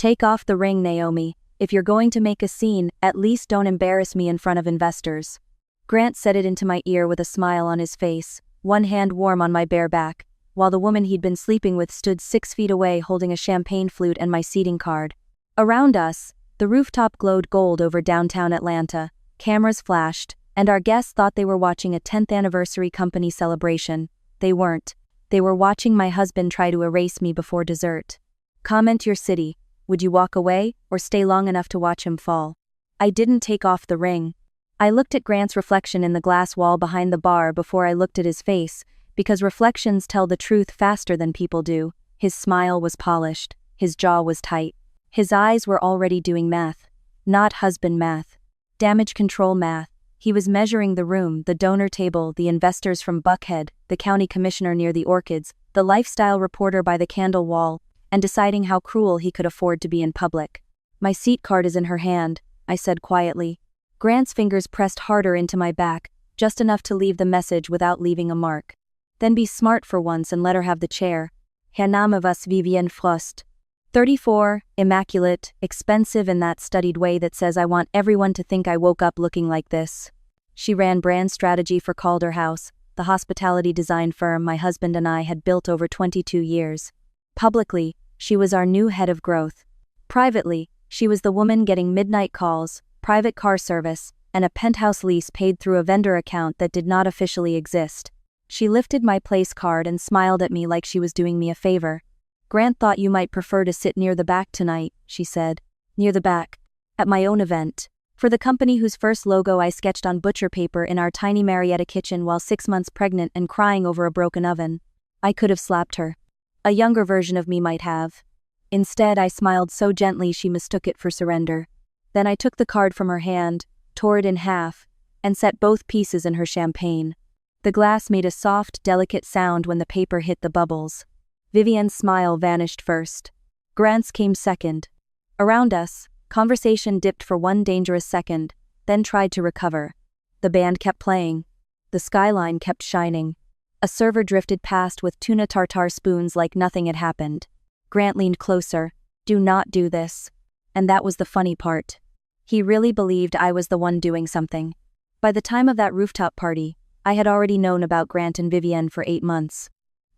Take off the ring, Naomi. If you're going to make a scene, at least don't embarrass me in front of investors. Grant said it into my ear with a smile on his face, one hand warm on my bare back, while the woman he'd been sleeping with stood 6 feet away holding a champagne flute and my seating card. Around us, the rooftop glowed gold over downtown Atlanta, cameras flashed, and our guests thought they were watching a 10th anniversary company celebration. They weren't. They were watching my husband try to erase me before dessert. Comment your city. Would you walk away, or stay long enough to watch him fall? I didn't take off the ring. I looked at Grant's reflection in the glass wall behind the bar before I looked at his face, because reflections tell the truth faster than people do. His smile was polished. His jaw was tight. His eyes were already doing math. Not husband math. Damage control math. He was measuring the room, the donor table, the investors from Buckhead, the county commissioner near the orchids, the lifestyle reporter by the candle wall, and deciding how cruel he could afford to be in public. My seat card is in her hand, I said quietly. Grant's fingers pressed harder into my back, just enough to leave the message without leaving a mark. Then be smart for once and let her have the chair. Herr Name was Vivienne Frost. 34, immaculate, expensive in that studied way that says I want everyone to think I woke up looking like this. She ran brand strategy for Calder House, the hospitality design firm my husband and I had built over 22 years. Publicly, she was our new head of growth. Privately, she was the woman getting midnight calls, private car service, and a penthouse lease paid through a vendor account that did not officially exist. She lifted my place card and smiled at me like she was doing me a favor. Grant thought you might prefer to sit near the back tonight, she said. Near the back. At my own event. For the company whose first logo I sketched on butcher paper in our tiny Marietta kitchen while 6 months pregnant and crying over a broken oven. I could have slapped her. A younger version of me might have. Instead, I smiled so gently she mistook it for surrender. Then I took the card from her hand, tore it in half, and set both pieces in her champagne. The glass made a soft, delicate sound when the paper hit the bubbles. Vivienne's smile vanished first. Grant's came second. Around us, conversation dipped for one dangerous second, then tried to recover. The band kept playing. The skyline kept shining. A server drifted past with tuna tartare spoons like nothing had happened. Grant leaned closer. Do not do this. And that was the funny part. He really believed I was the one doing something. By the time of that rooftop party, I had already known about Grant and Vivienne for 8 months.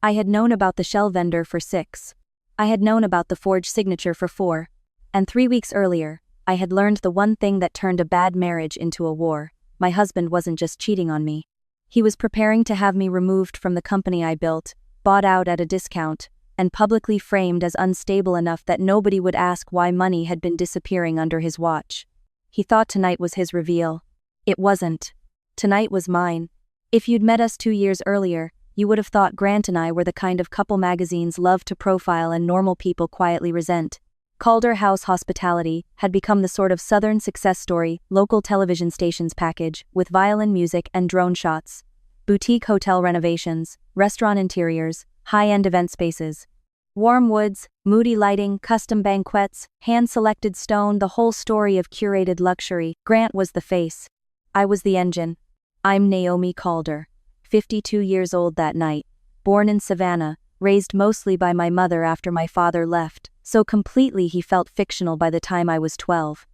I had known about the shell vendor for 6. I had known about the forged signature for 4. And 3 weeks earlier, I had learned the one thing that turned a bad marriage into a war. My husband wasn't just cheating on me. He was preparing to have me removed from the company I built, bought out at a discount, and publicly framed as unstable enough that nobody would ask why money had been disappearing under his watch. He thought tonight was his reveal. It wasn't. Tonight was mine. If you'd met us 2 years earlier, you would have thought Grant and I were the kind of couple magazines love to profile and normal people quietly resent. Calder House Hospitality had become the sort of Southern success story local television stations package with violin music and drone shots. Boutique hotel renovations, restaurant interiors, high-end event spaces. Warm woods, moody lighting, custom banquets, hand-selected stone, the whole story of curated luxury. Grant was the face. I was the engine. I'm Naomi Calder, 52 years old that night, born in Savannah, raised mostly by my mother after my father left, so completely he felt fictional by the time I was 12.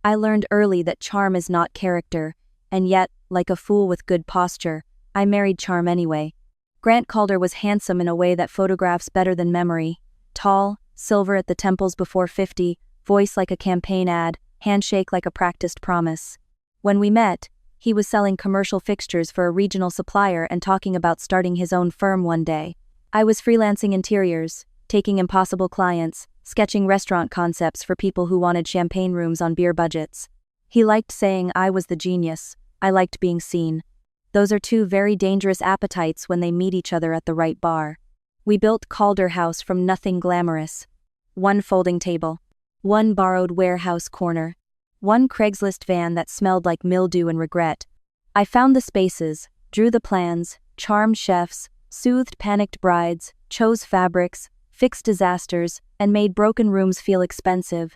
I learned early that charm is not character, and yet, like a fool with good posture, I married charm anyway. Grant Calder was handsome in a way that photographs better than memory. Tall, silver at the temples before 50, voice like a campaign ad, handshake like a practiced promise. When we met, he was selling commercial fixtures for a regional supplier and talking about starting his own firm one day. I was freelancing interiors, taking impossible clients, sketching restaurant concepts for people who wanted champagne rooms on beer budgets. He liked saying I was the genius. I liked being seen. Those are 2 very dangerous appetites when they meet each other at the right bar. We built Calder House from nothing glamorous. 1 folding table. 1 borrowed warehouse corner. 1 Craigslist van that smelled like mildew and regret. I found the spaces, drew the plans, charmed chefs, soothed panicked brides, chose fabrics, fixed disasters, and made broken rooms feel expensive.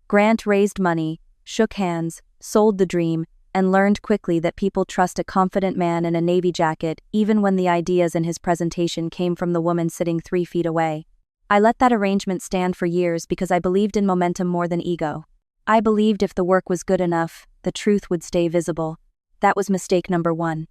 Grant raised money, shook hands, sold the dream, and learned quickly that people trust a confident man in a navy jacket even when the ideas in his presentation came from the woman sitting 3 feet away. I let that arrangement stand for years because I believed in momentum more than ego. I believed if the work was good enough, the truth would stay visible. That was mistake number 1.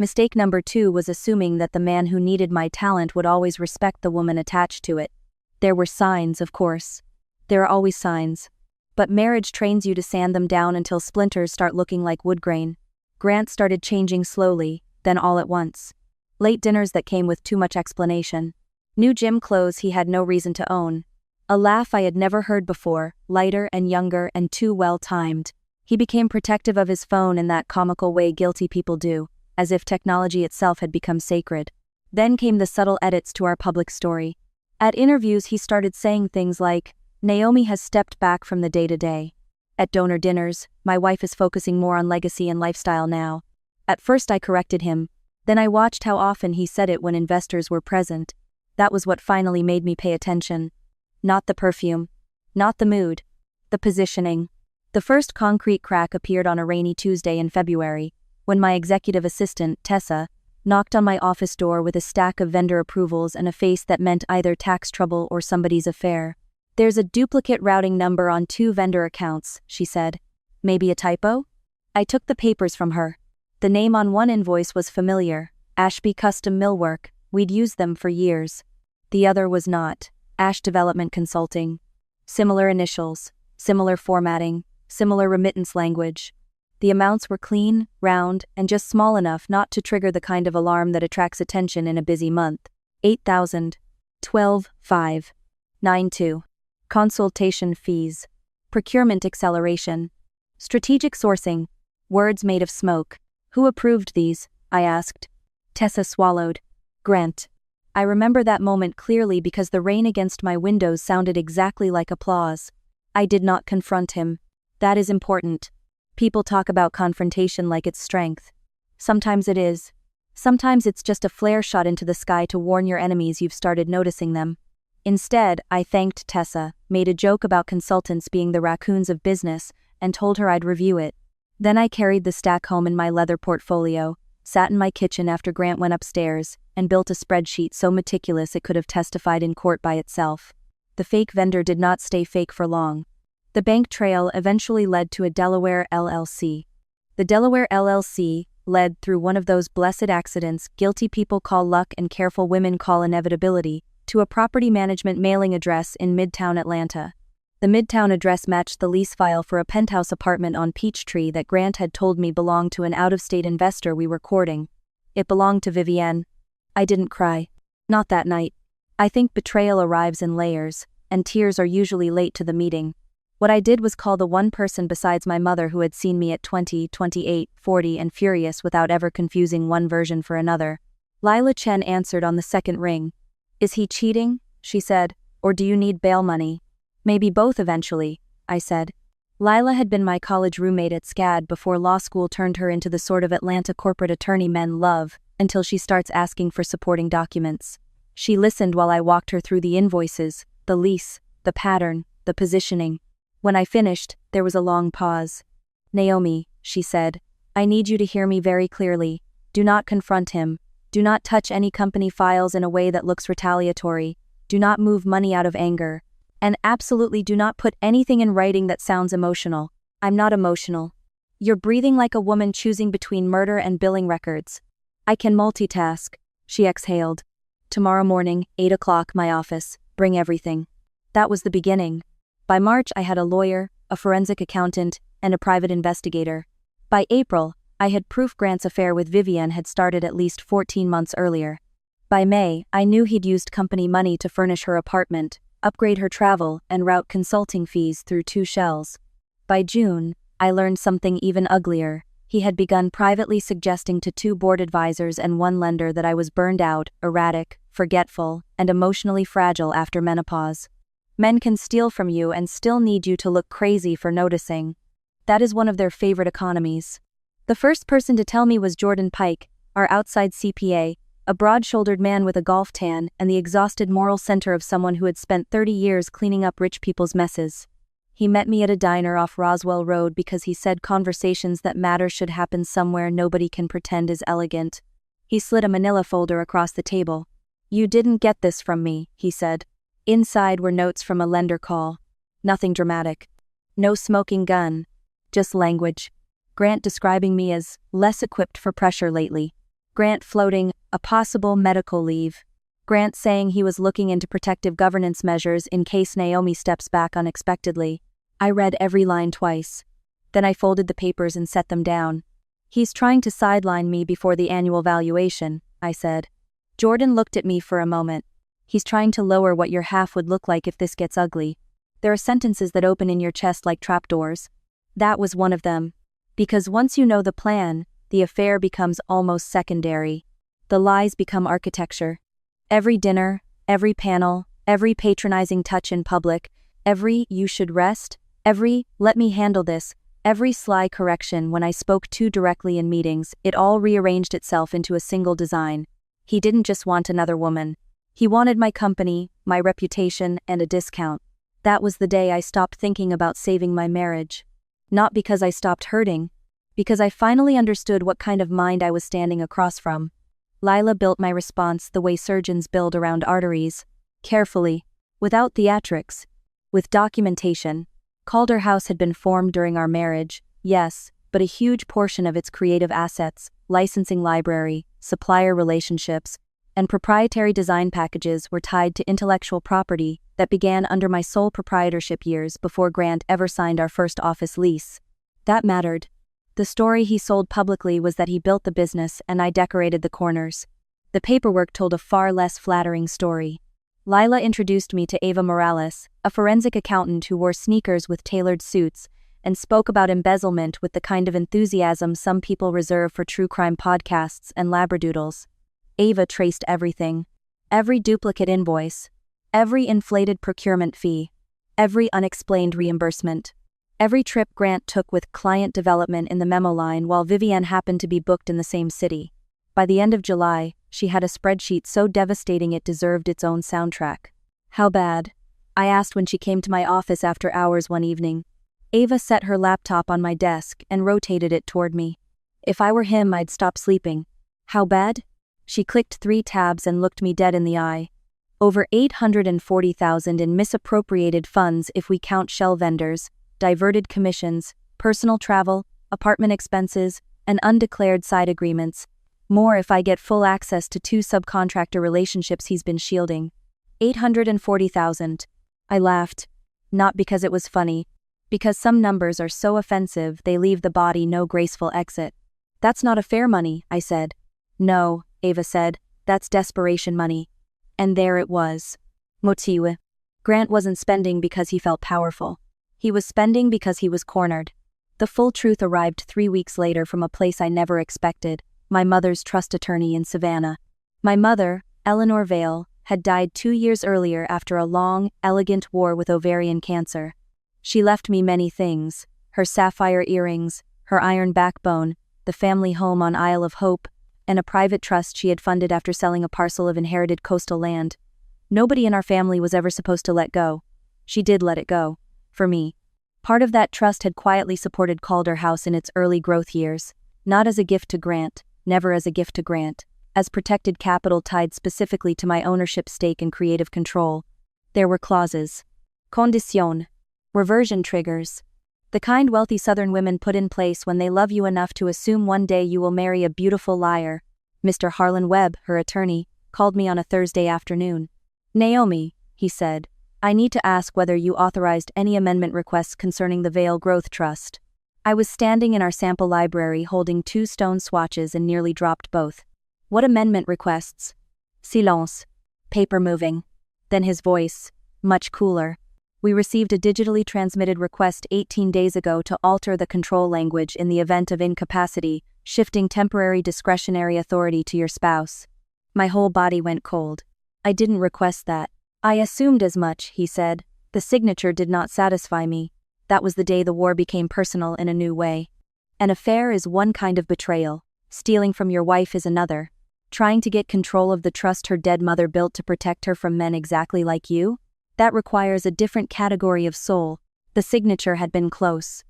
Mistake number 2 was assuming that the man who needed my talent would always respect the woman attached to it. There were signs, of course. There are always signs. But marriage trains you to sand them down until splinters start looking like wood grain. Grant started changing slowly, then all at once. Late dinners that came with too much explanation. New gym clothes he had no reason to own. A laugh I had never heard before, lighter and younger and too well-timed. He became protective of his phone in that comical way guilty people do, as if technology itself had become sacred. Then came the subtle edits to our public story. At interviews he started saying things like, "Naomi has stepped back from the day-to-day. At donor dinners, my wife is focusing more on legacy and lifestyle now." At first I corrected him. Then I watched how often he said it when investors were present. That was what finally made me pay attention. Not the perfume. Not the mood. The positioning. The first concrete crack appeared on a rainy Tuesday in February, when my executive assistant, Tessa, knocked on my office door with a stack of vendor approvals and a face that meant either tax trouble or somebody's affair. "There's a duplicate routing number on 2 vendor accounts," she said. "Maybe a typo?" I took the papers from her. The name on one invoice was familiar, Ashby Custom Millwork. We'd used them for years. The other was not, Ash Development Consulting. Similar initials, similar formatting, similar remittance language. The amounts were clean, round, and just small enough not to trigger the kind of alarm that attracts attention in a busy month. 8,000. 12,5. 9,2. Consultation fees. Procurement acceleration. Strategic sourcing. Words made of smoke. "Who approved these?" I asked. Tessa swallowed. "Grant." I remember that moment clearly because the rain against my windows sounded exactly like applause. I did not confront him. That is important. People talk about confrontation like it's strength. Sometimes it is. Sometimes it's just a flare shot into the sky to warn your enemies you've started noticing them. Instead, I thanked Tessa, made a joke about consultants being the raccoons of business, and told her I'd review it. Then I carried the stack home in my leather portfolio, sat in my kitchen after Grant went upstairs, and built a spreadsheet so meticulous it could have testified in court by itself. The fake vendor did not stay fake for long. The bank trail eventually led to a Delaware LLC. The Delaware LLC led through one of those blessed accidents guilty people call luck and careful women call inevitability, to a property management mailing address in Midtown Atlanta. The Midtown address matched the lease file for a penthouse apartment on Peachtree that Grant had told me belonged to an out-of-state investor we were courting. It belonged to Vivienne. I didn't cry. Not that night. I think betrayal arrives in layers, and tears are usually late to the meeting. What I did was call the one person besides my mother who had seen me at 20, 28, 40 and furious without ever confusing one version for another. Lila Chen answered on the second ring. "Is he cheating?" she said, "or do you need bail money?" "Maybe both eventually," I said. Lila had been my college roommate at SCAD before law school turned her into the sort of Atlanta corporate attorney men love, until she starts asking for supporting documents. She listened while I walked her through the invoices, the lease, the pattern, the positioning. When I finished, there was a long pause. "Naomi," she said, "I need you to hear me very clearly. Do not confront him. Do not touch any company files in a way that looks retaliatory. Do not move money out of anger. And absolutely do not put anything in writing that sounds emotional. I'm not emotional. You're breathing like a woman choosing between murder and billing records." "I can multitask," she exhaled. "Tomorrow morning, 8 o'clock, my office. Bring everything." That was the beginning. By March I had a lawyer, a forensic accountant, and a private investigator. By April, I had proof Grant's affair with Vivienne had started at least 14 months earlier. By May, I knew he'd used company money to furnish her apartment, upgrade her travel, and route consulting fees through 2 shells. By June, I learned something even uglier. He had begun privately suggesting to 2 board advisors and 1 lender that I was burned out, erratic, forgetful, and emotionally fragile after menopause. Men can steal from you and still need you to look crazy for noticing. That is one of their favorite economies. The first person to tell me was Jordan Pike, our outside CPA, a broad-shouldered man with a golf tan and the exhausted moral center of someone who had spent 30 years cleaning up rich people's messes. He met me at a diner off Roswell Road because he said conversations that matter should happen somewhere nobody can pretend is elegant. He slid a manila folder across the table. "You didn't get this from me," he said. Inside were notes from a lender call. Nothing dramatic. No smoking gun. Just language. Grant describing me as less equipped for pressure lately. Grant floating a possible medical leave. Grant saying he was looking into protective governance measures in case Naomi steps back unexpectedly. I read every line twice. Then I folded the papers and set them down. He's trying to sideline me before the annual valuation, I said. Jordan looked at me for a moment. He's trying to lower what your half would look like if this gets ugly. There are sentences that open in your chest like trapdoors. That was one of them. Because once you know the plan, the affair becomes almost secondary. The lies become architecture. Every dinner, every panel, every patronizing touch in public, every "you should rest," every "let me handle this," every sly correction when I spoke too directly in meetings, it all rearranged itself into a single design. He didn't just want another woman. He wanted my company, my reputation, and a discount. That was the day I stopped thinking about saving my marriage. Not because I stopped hurting, because I finally understood what kind of mind I was standing across from. Lila built my response the way surgeons build around arteries. Carefully, without theatrics, with documentation. Calder House had been formed during our marriage, yes, but a huge portion of its creative assets, licensing library, supplier relationships, and proprietary design packages were tied to intellectual property that began under my sole proprietorship years before Grant ever signed our first office lease. That mattered. The story he sold publicly was that he built the business and I decorated the corners. The paperwork told a far less flattering story. Lila introduced me to Ava Morales, a forensic accountant who wore sneakers with tailored suits, and spoke about embezzlement with the kind of enthusiasm some people reserve for true crime podcasts and labradoodles. Ava traced everything. Every duplicate invoice. Every inflated procurement fee. Every unexplained reimbursement. Every trip Grant took with client development in the memo line while Vivienne happened to be booked in the same city. By the end of July, she had a spreadsheet so devastating it deserved its own soundtrack. How bad? I asked when she came to my office after hours one evening. Ava set her laptop on my desk and rotated it toward me. If I were him, I'd stop sleeping. How bad? She clicked 3 tabs and looked me dead in the eye. Over $840,000 in misappropriated funds if we count shell vendors, diverted commissions, personal travel, apartment expenses, and undeclared side agreements. More if I get full access to 2 subcontractor relationships he's been shielding. $840,000. I laughed. Not because it was funny. Because some numbers are so offensive they leave the body no graceful exit. That's not affair money, I said. No, Ava said, that's desperation money. And there it was. Motiwe. Grant wasn't spending because he felt powerful. He was spending because he was cornered. The full truth arrived 3 weeks later from a place I never expected, my mother's trust attorney in Savannah. My mother, Eleanor Vale, had died 2 years earlier after a long, elegant war with ovarian cancer. She left me many things: her sapphire earrings, her iron backbone, the family home on Isle of Hope, and a private trust she had funded after selling a parcel of inherited coastal land. Nobody in our family was ever supposed to let go. She did let it go. For me. Part of that trust had quietly supported Calder House in its early growth years, not as a gift to Grant, never as a gift to Grant, as protected capital tied specifically to my ownership stake and creative control. There were clauses. Condition. Reversion triggers. The kind wealthy Southern women put in place when they love you enough to assume one day you will marry a beautiful liar. Mr. Harlan Webb, her attorney, called me on a Thursday afternoon. Naomi, he said, I need to ask whether you authorized any amendment requests concerning the Vale Growth Trust. I was standing in our sample library holding 2 stone swatches and nearly dropped both. What amendment requests? Silence. Paper moving. Then his voice, much cooler. We received a digitally transmitted request 18 days ago to alter the control language in the event of incapacity, shifting temporary discretionary authority to your spouse. My whole body went cold. I didn't request that. I assumed as much, he said. The signature did not satisfy me. That was the day the war became personal in a new way. An affair is one kind of betrayal. Stealing from your wife is another. Trying to get control of the trust her dead mother built to protect her from men exactly like you? That requires a different category of soul. The signature had been close.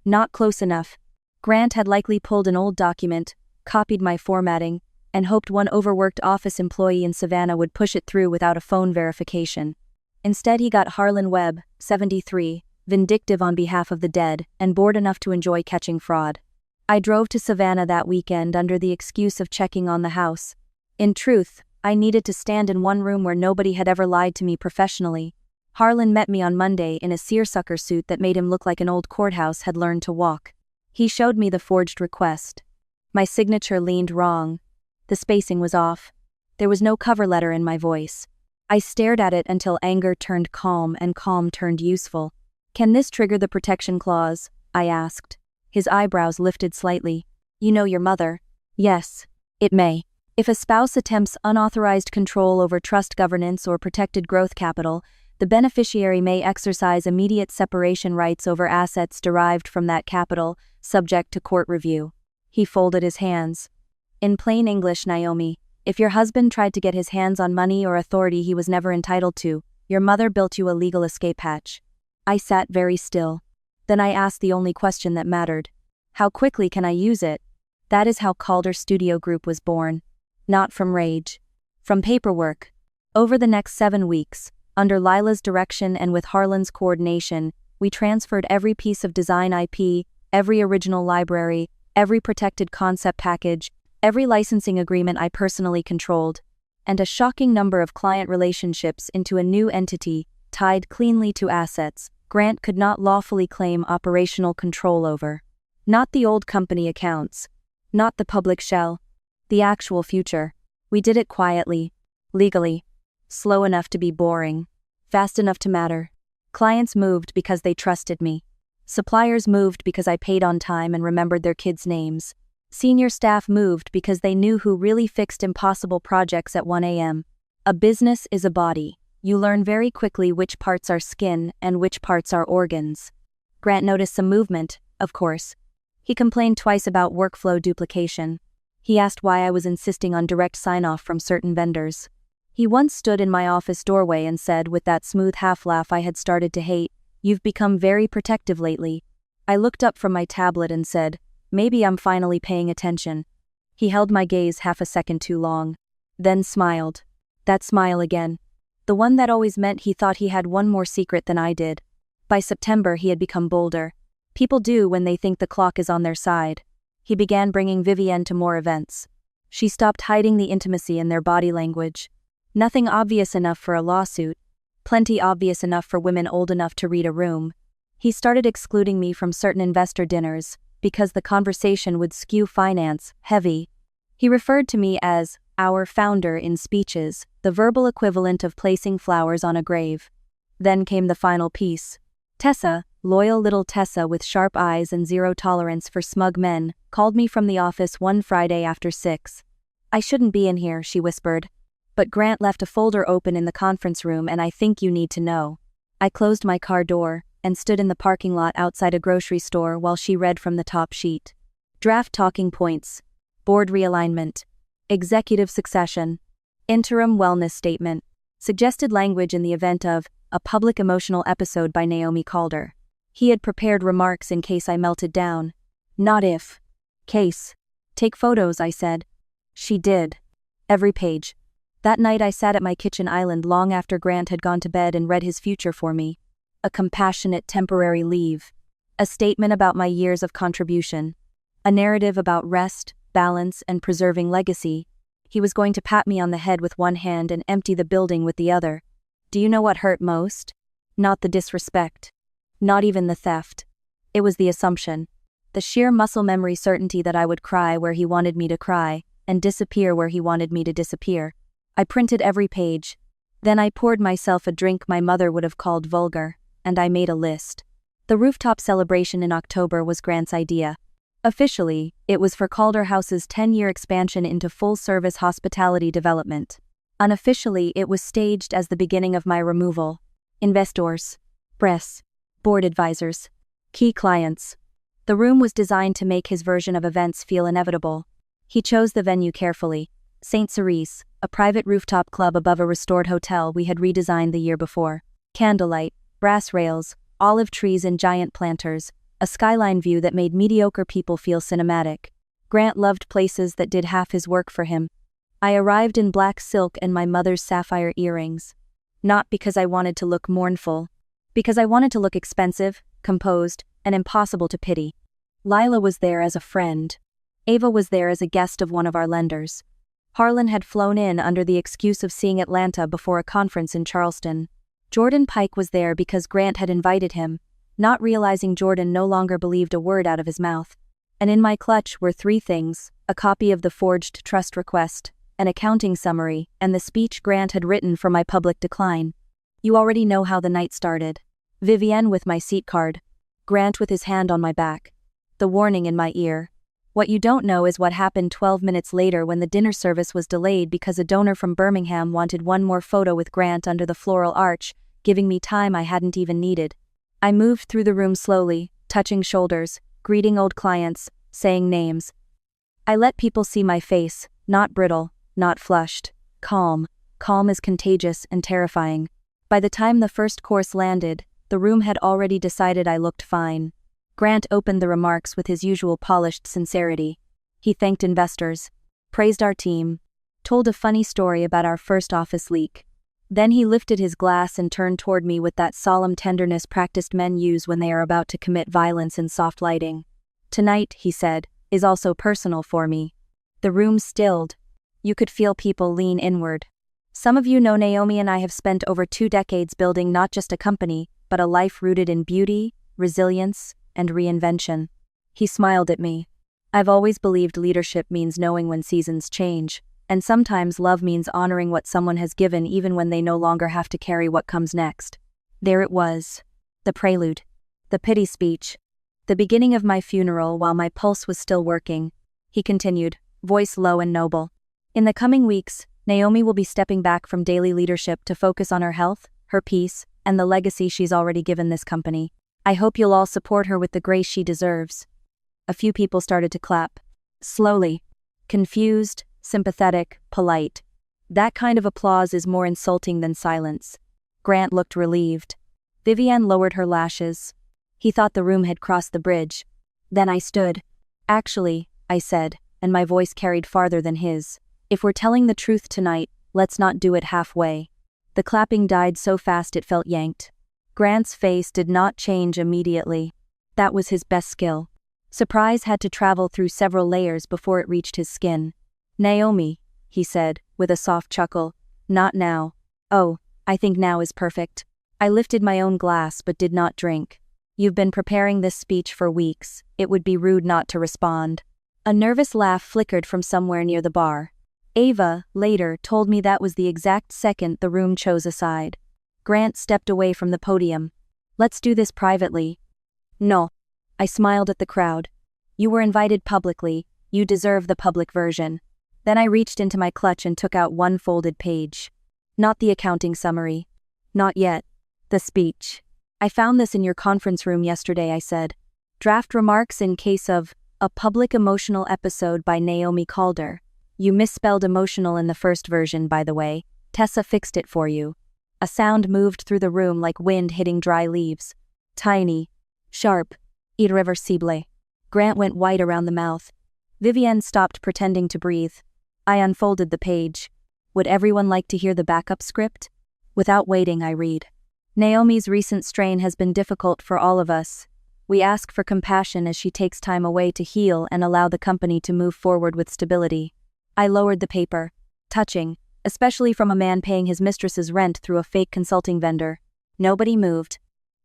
Not close enough. Grant had likely pulled an old document, copied my formatting, and hoped one overworked office employee in Savannah would push it through without a phone verification. Instead, he got Harlan Webb, 73, vindictive on behalf of the dead, and bored enough to enjoy catching fraud. I drove to Savannah that weekend under the excuse of checking on the house. In truth, I needed to stand in one room where nobody had ever lied to me professionally. Harlan met me on Monday in a seersucker suit that made him look like an old courthouse had learned to walk. He showed me the forged request. My signature leaned wrong. The spacing was off. There was no cover letter in my voice. I stared at it until anger turned calm and calm turned useful. "Can this trigger the protection clause?" I asked. His eyebrows lifted slightly. "You know your mother." "Yes, it may. If a spouse attempts unauthorized control over trust governance or protected growth capital, the beneficiary may exercise immediate separation rights over assets derived from that capital, subject to court review." He folded his hands. "In plain English, Naomi, if your husband tried to get his hands on money or authority he was never entitled to, your mother built you a legal escape hatch." I sat very still. Then I asked the only question that mattered. "How quickly can I use it?" That is how Calder Studio Group was born. Not from rage. From paperwork. Over the next 7 weeks, under Lila's direction and with Harlan's coordination, we transferred every piece of design IP, every original library, every protected concept package, every licensing agreement I personally controlled, and a shocking number of client relationships into a new entity, tied cleanly to assets Grant could not lawfully claim operational control over. Not the old company accounts. Not the public shell. The actual future. We did it quietly. Legally. Slow enough to be boring. Fast enough to matter. Clients moved because they trusted me. Suppliers moved because I paid on time and remembered their kids' names. Senior staff moved because they knew who really fixed impossible projects at 1 a.m. A business is a body. You learn very quickly which parts are skin and which parts are organs. Grant noticed some movement, of course. He complained twice about workflow duplication. He asked why I was insisting on direct sign-off from certain vendors. He once stood in my office doorway and said with that smooth half-laugh I had started to hate, "You've become very protective lately." I looked up from my tablet and said, "Maybe I'm finally paying attention." He held my gaze half a second too long. Then smiled. That smile again. The one that always meant he thought he had one more secret than I did. By September he had become bolder. People do when they think the clock is on their side. He began bringing Vivienne to more events. She stopped hiding the intimacy in their body language. Nothing obvious enough for a lawsuit. Plenty obvious enough for women old enough to read a room. He started excluding me from certain investor dinners, because the conversation would skew finance, heavy. He referred to me as our founder in speeches, the verbal equivalent of placing flowers on a grave. Then came the final piece. Tessa, loyal little Tessa with sharp eyes and zero tolerance for smug men, called me from the office one Friday after 6. "I shouldn't be in here," she whispered. "But Grant left a folder open in the conference room and I think you need to know." I closed my car door and stood in the parking lot outside a grocery store while she read from the top sheet. Draft talking points. Board realignment. Executive succession. Interim wellness statement. Suggested language in the event of a public emotional episode by Naomi Calder. He had prepared remarks in case I melted down. Not if. Case. Take photos, I said. She did. Every page. That night I sat at my kitchen island long after Grant had gone to bed and read his future for me. A compassionate temporary leave. A statement about my years of contribution. A narrative about rest, balance, and preserving legacy. He was going to pat me on the head with one hand and empty the building with the other. Do you know what hurt most? Not the disrespect. Not even the theft. It was the assumption. The sheer muscle memory certainty that I would cry where he wanted me to cry, and disappear where he wanted me to disappear. I printed every page. Then I poured myself a drink my mother would have called vulgar, and I made a list. The rooftop celebration in October was Grant's idea. Officially, it was for Calder House's 10-year expansion into full-service hospitality development. Unofficially, it was staged as the beginning of my removal. Investors. Press. Board advisors. Key clients. The room was designed to make his version of events feel inevitable. He chose the venue carefully. St. Cerise, a private rooftop club above a restored hotel we had redesigned the year before. Candlelight, brass rails, olive trees and giant planters, a skyline view that made mediocre people feel cinematic. Grant loved places that did half his work for him. I arrived in black silk and my mother's sapphire earrings. Not because I wanted to look mournful. Because I wanted to look expensive, composed, and impossible to pity. Lila was there as a friend. Ava was there as a guest of one of our lenders. Harlan had flown in under the excuse of seeing Atlanta before a conference in Charleston. Jordan Pike was there because Grant had invited him, not realizing Jordan no longer believed a word out of his mouth. And in my clutch were 3 things: a copy of the forged trust request, an accounting summary, and the speech Grant had written for my public decline. You already know how the night started. Vivienne with my seat card. Grant with his hand on my back. The warning in my ear. What you don't know is what happened 12 minutes later when the dinner service was delayed because a donor from Birmingham wanted one more photo with Grant under the floral arch, giving me time I hadn't even needed. I moved through the room slowly, touching shoulders, greeting old clients, saying names. I let people see my face, not brittle, not flushed. Calm. Calm is contagious and terrifying. By the time the first course landed, the room had already decided I looked fine. Grant opened the remarks with his usual polished sincerity. He thanked investors, praised our team, told a funny story about our first office leak. Then he lifted his glass and turned toward me with that solemn tenderness practiced men use when they are about to commit violence in soft lighting. Tonight, he said, is also personal for me. The room stilled. You could feel people lean inward. Some of you know Naomi and I have spent over 2 decades building not just a company, but a life rooted in beauty, resilience, and reinvention. He smiled at me. I've always believed leadership means knowing when seasons change, and sometimes love means honoring what someone has given even when they no longer have to carry what comes next. There it was. The prelude. The pity speech. The beginning of my funeral while my pulse was still working. He continued, voice low and noble. In the coming weeks, Naomi will be stepping back from daily leadership to focus on her health, her peace, and the legacy she's already given this company. I hope you'll all support her with the grace she deserves. A few people started to clap. Slowly. Confused, sympathetic, polite. That kind of applause is more insulting than silence. Grant looked relieved. Vivienne lowered her lashes. He thought the room had crossed the bridge. Then I stood. Actually, I said, and my voice carried farther than his. If we're telling the truth tonight, let's not do it halfway. The clapping died so fast it felt yanked. Grant's face did not change immediately. That was his best skill. Surprise had to travel through several layers before it reached his skin. Naomi, he said, with a soft chuckle. Not now. Oh, I think now is perfect. I lifted my own glass but did not drink. You've been preparing this speech for weeks. It would be rude not to respond. A nervous laugh flickered from somewhere near the bar. Ava, later, told me that was the exact second the room chose a side. Grant stepped away from the podium. Let's do this privately. No. I smiled at the crowd. You were invited publicly. You deserve the public version. Then I reached into my clutch and took out one folded page. Not the accounting summary. Not yet. The speech. I found this in your conference room yesterday, I said. Draft remarks in case of a public emotional episode by Naomi Calder. You misspelled emotional in the first version, by the way. Tessa fixed it for you. A sound moved through the room like wind hitting dry leaves. Tiny. Sharp. Irreversible. Grant went white around the mouth. Vivienne stopped pretending to breathe. I unfolded the page. Would everyone like to hear the backup script? Without waiting, I read. Naomi's recent strain has been difficult for all of us. We ask for compassion as she takes time away to heal and allow the company to move forward with stability. I lowered the paper. Touching, especially from a man paying his mistress's rent through a fake consulting vendor. Nobody moved.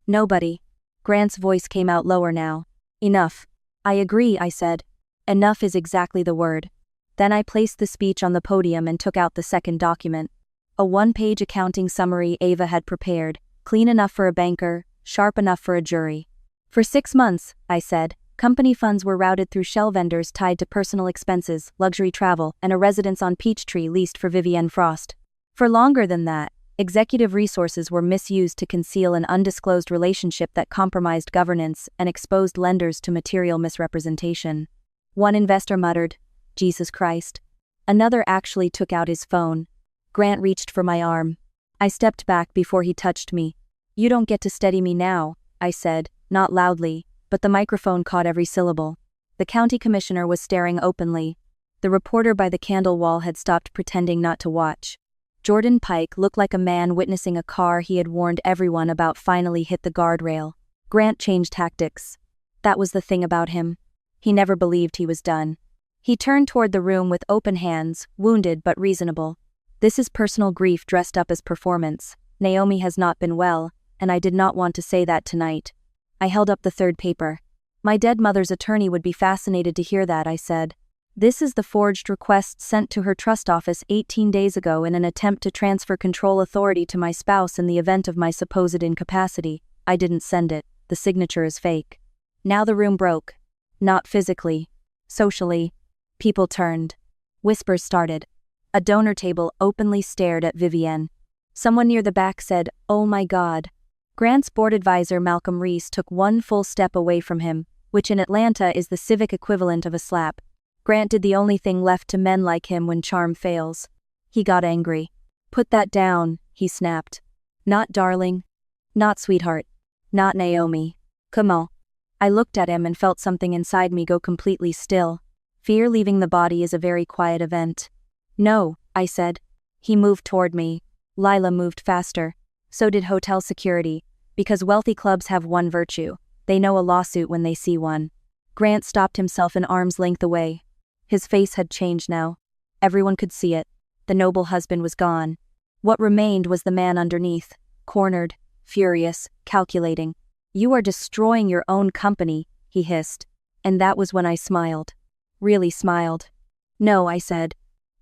Nobody. Grant's voice came out lower now. Enough. I agree, I said. Enough is exactly the word. Then I placed the speech on the podium and took out the second document. A 1-page accounting summary Ava had prepared, clean enough for a banker, sharp enough for a jury. For 6 months, I said, company funds were routed through shell vendors tied to personal expenses, luxury travel, and a residence on Peachtree leased for Vivienne Frost. For longer than that, executive resources were misused to conceal an undisclosed relationship that compromised governance and exposed lenders to material misrepresentation. One investor muttered, Jesus Christ. Another actually took out his phone. Grant reached for my arm. I stepped back before he touched me. You don't get to steady me now, I said, not loudly, but the microphone caught every syllable. The county commissioner was staring openly. The reporter by the candle wall had stopped pretending not to watch. Jordan Pike looked like a man witnessing a car he had warned everyone about finally hit the guardrail. Grant changed tactics. That was the thing about him. He never believed he was done. He turned toward the room with open hands, wounded but reasonable. This is personal grief dressed up as performance. Naomi has not been well, and I did not want to say that tonight. I held up the third paper. My dead mother's attorney would be fascinated to hear that, I said. This is the forged request sent to her trust office 18 days ago in an attempt to transfer control authority to my spouse in the event of my supposed incapacity. I didn't send it. The signature is fake. Now the room broke. Not physically. Socially. People turned. Whispers started. A donor table openly stared at Vivienne. Someone near the back said, "Oh my God." Grant's board advisor Malcolm Reese took one full step away from him, which in Atlanta is the civic equivalent of a slap. Grant did the only thing left to men like him when charm fails. He got angry. "Put that down," he snapped. "Not darling. Not sweetheart. Not Naomi. Come on." I looked at him and felt something inside me go completely still. Fear leaving the body is a very quiet event. "No," I said. He moved toward me. Lila moved faster. So did hotel security, because wealthy clubs have one virtue. They know a lawsuit when they see one. Grant stopped himself an arm's length away. His face had changed now. Everyone could see it. The noble husband was gone. What remained was the man underneath, cornered, furious, calculating. "You are destroying your own company," he hissed. And that was when I smiled. Really smiled. "No," I said.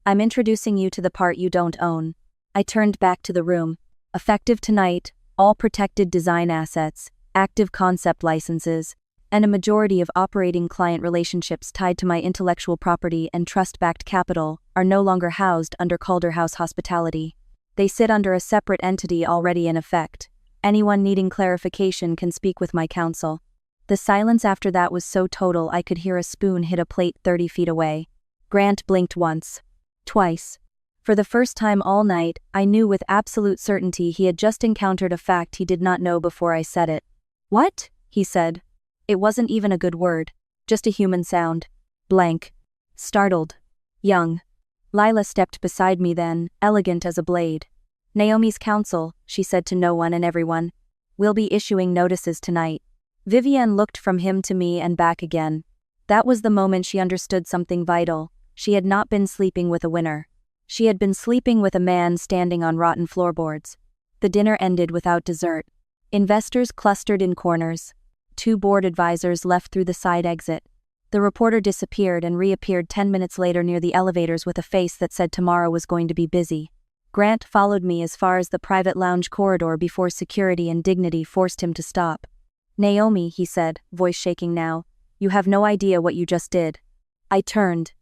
"I'm introducing you to the part you don't own." I turned back to the room. Effective tonight, all protected design assets, active concept licenses, and a majority of operating client relationships tied to my intellectual property and trust-backed capital are no longer housed under Calder House Hospitality. They sit under a separate entity already in effect. Anyone needing clarification can speak with my counsel. The silence after that was so total I could hear a spoon hit a plate 30 feet away. Grant blinked once. Twice. For the first time all night, I knew with absolute certainty he had just encountered a fact he did not know before I said it. "What?" he said. It wasn't even a good word. Just a human sound. Blank. Startled. Young. Lila stepped beside me then, elegant as a blade. "Naomi's counsel," she said to no one and everyone. "We'll be issuing notices tonight." Vivienne looked from him to me and back again. That was the moment she understood something vital. She had not been sleeping with a winner. She had been sleeping with a man standing on rotten floorboards. The dinner ended without dessert. Investors clustered in corners. 2 board advisors left through the side exit. The reporter disappeared and reappeared 10 minutes later near the elevators with a face that said tomorrow was going to be busy. Grant followed me as far as the private lounge corridor before security and dignity forced him to stop. "Naomi," he said, voice shaking now, "you have no idea what you just did." I turned.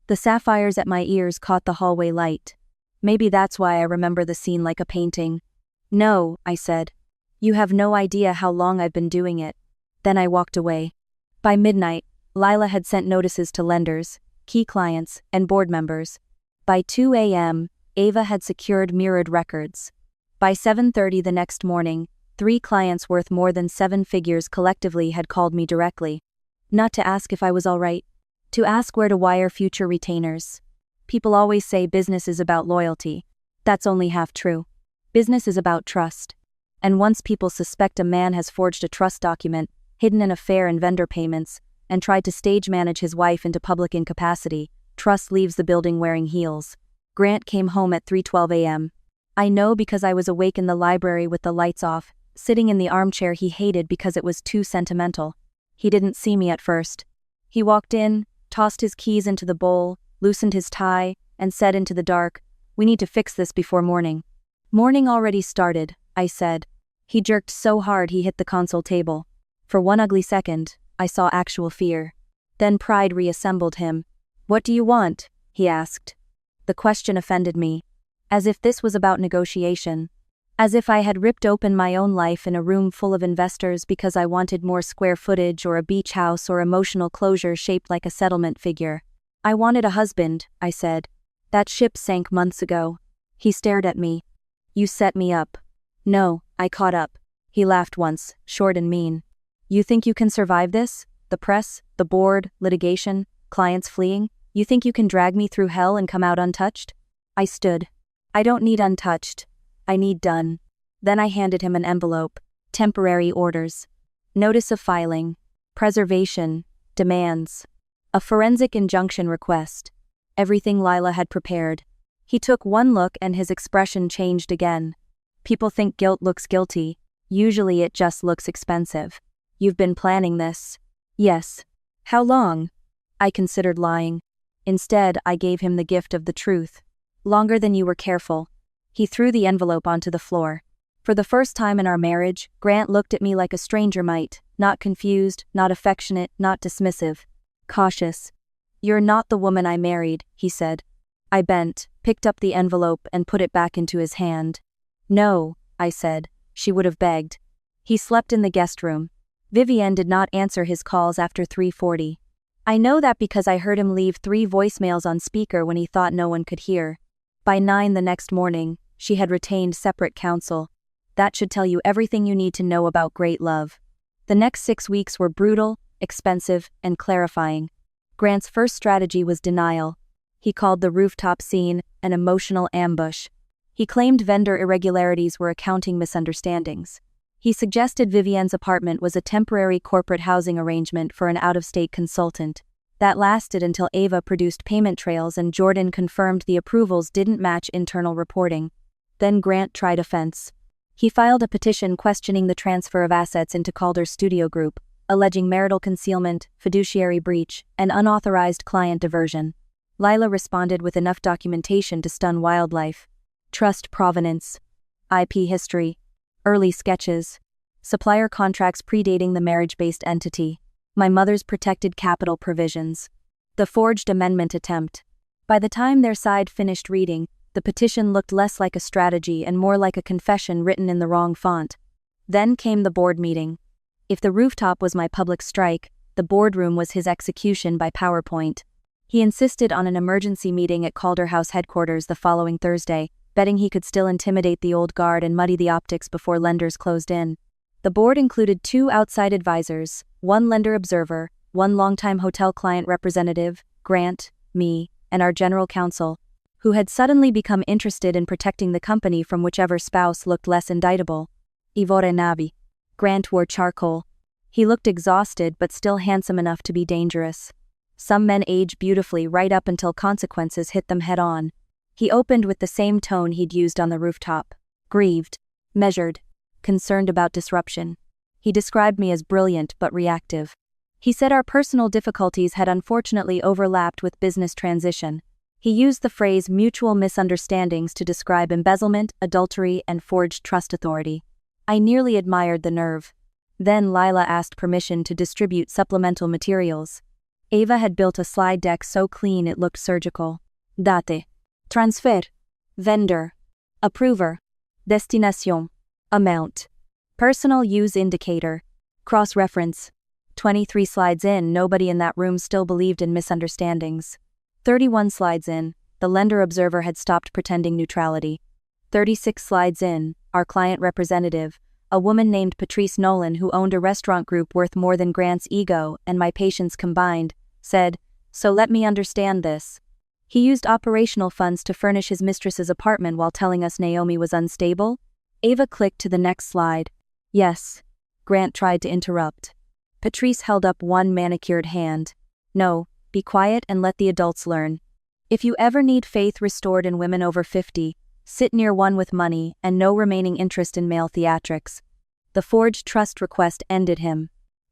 The sapphires at my ears caught the hallway light. Maybe that's why I remember the scene like a painting. "No," I said. "You have no idea how long I've been doing it." Then I walked away. By midnight, Lila had sent notices to lenders, key clients, and board members. By 2 a.m., Ava had secured mirrored records. By 7:30 the next morning, 3 clients worth more than 7 figures collectively had called me directly. Not to ask if I was all right. To ask where to wire future retainers. People always say business is about loyalty. That's only half true. Business is about trust. And once people suspect a man has forged a trust document, hidden an affair in vendor payments, and tried to stage manage his wife into public incapacity, trust leaves the building wearing heels. Grant came home at 3:12 a.m. I know because I was awake in the library with the lights off, sitting in the armchair he hated because it was too sentimental. He didn't see me at first. He walked in, tossed his keys into the bowl, loosened his tie, and said into the dark, "We need to fix this before morning." "Morning already started," I said. He jerked so hard he hit the console table. For one ugly second, I saw actual fear. Then pride reassembled him. "What do you want?" he asked. The question offended me. As if this was about negotiation. As if I had ripped open my own life in a room full of investors because I wanted more square footage or a beach house or emotional closure shaped like a settlement figure. "I wanted a husband," I said. "That ship sank months ago." He stared at me. "You set me up." "No," I caught up. He laughed once, short and mean. "You think you can survive this? The press, the board, litigation, clients fleeing? You think you can drag me through hell and come out untouched?" I stood. I don't need untouched. I need done. Then I handed him an envelope. Temporary orders. Notice of filing. Preservation. Demands. A forensic injunction request. Everything Lila had prepared. He took one look and his expression changed again. People think guilt looks guilty. Usually it just looks expensive. You've been planning this. Yes. How long? I considered lying. Instead, I gave him the gift of the truth. Longer than you were careful. He threw the envelope onto the floor. For the first time in our marriage, Grant looked at me like a stranger might, not confused, not affectionate, not dismissive. Cautious. You're not the woman I married, he said. I bent, picked up the envelope and put it back into his hand. No, I said. She would have begged. He slept in the guest room. Vivienne did not answer his calls after 3:40. I know that because I heard him leave 3 voicemails on speaker when he thought no one could hear. By 9 the next morning, she had retained separate counsel. That should tell you everything you need to know about great love. The next 6 weeks were brutal, expensive, and clarifying. Grant's first strategy was denial. He called the rooftop scene an emotional ambush. He claimed vendor irregularities were accounting misunderstandings. He suggested Vivienne's apartment was a temporary corporate housing arrangement for an out-of-state consultant. That lasted until Ava produced payment trails and Jordan confirmed the approvals didn't match internal reporting. Then Grant tried offense. He filed a petition questioning the transfer of assets into Calder's studio group, alleging marital concealment, fiduciary breach, and unauthorized client diversion. Lila responded with enough documentation to stun wildlife. Trust provenance. IP history. Early sketches. Supplier contracts predating the marriage-based entity. My mother's protected capital provisions. The forged amendment attempt. By the time their side finished reading, the petition looked less like a strategy and more like a confession written in the wrong font. Then came the board meeting. If the rooftop was my public strike, the boardroom was his execution by PowerPoint. He insisted on an emergency meeting at Calder House headquarters the following Thursday, betting he could still intimidate the old guard and muddy the optics before lenders closed in. The board included 2 outside advisors, 1 lender observer, 1 longtime hotel client representative, Grant, me, and our general counsel, who had suddenly become interested in protecting the company from whichever spouse looked less indictable. Ivore Nabi. Grant wore charcoal. He looked exhausted but still handsome enough to be dangerous. Some men age beautifully right up until consequences hit them head-on. He opened with the same tone he'd used on the rooftop. Grieved. Measured. Concerned about disruption. He described me as brilliant but reactive. He said our personal difficulties had unfortunately overlapped with business transition. He used the phrase mutual misunderstandings to describe embezzlement, adultery, and forged trust authority. I nearly admired the nerve. Then Lila asked permission to distribute supplemental materials. Ava had built a slide deck so clean it looked surgical. Date. Transfer. Vendor. Approver. Destination. Amount. Personal use indicator. Cross-reference. 23 slides in, nobody in that room still believed in misunderstandings. 31 slides in, the lender observer had stopped pretending neutrality. 36 slides in, our client representative, a woman named Patrice Nolan who owned a restaurant group worth more than Grant's ego and my patience combined, said, "So let me understand this." He used operational funds to furnish his mistress's apartment while telling us Naomi was unstable? Ava clicked to the next slide. Yes. Grant tried to interrupt. Patrice held up one manicured hand. No, be quiet and let the adults learn. If you ever need faith restored in women over 50, sit near one with money and no remaining interest in male theatrics. The forged trust request ended him.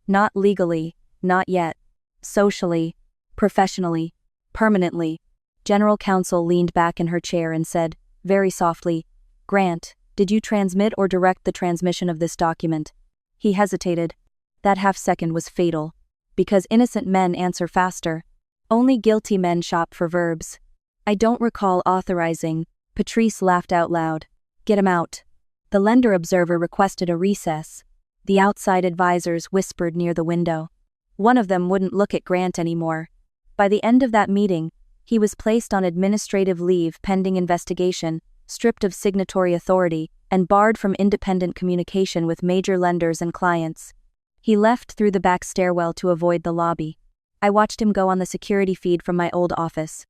Not legally, not yet. Socially, professionally, permanently. General counsel leaned back in her chair and said, very softly, "Grant, did you transmit or direct the transmission of this document?" He hesitated. That half-second was fatal. Because innocent men answer faster. Only guilty men shop for verbs. "I don't recall authorizing." Patrice laughed out loud. "Get him out." The lender observer requested a recess. The outside advisors whispered near the window. One of them wouldn't look at Grant anymore. By the end of that meeting, he was placed on administrative leave pending investigation, stripped of signatory authority, and barred from independent communication with major lenders and clients. He left through the back stairwell to avoid the lobby. I watched him go on the security feed from my old office.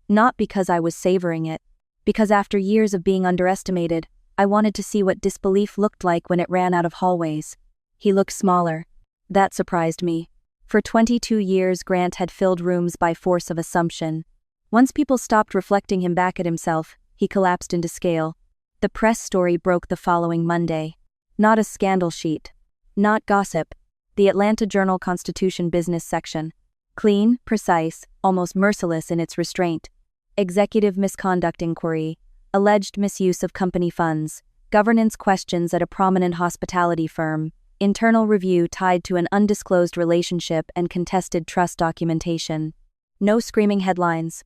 Not because I was savoring it. Because after years of being underestimated, I wanted to see what disbelief looked like when it ran out of hallways. He looked smaller. That surprised me. For 22 years, Grant had filled rooms by force of assumption. Once people stopped reflecting him back at himself, he collapsed into scale. The press story broke the following Monday. Not a scandal sheet. Not gossip. The Atlanta Journal-Constitution business section. Clean, precise, almost merciless in its restraint. Executive misconduct inquiry. Alleged misuse of company funds. Governance questions at a prominent hospitality firm. Internal review tied to an undisclosed relationship and contested trust documentation. No screaming headlines.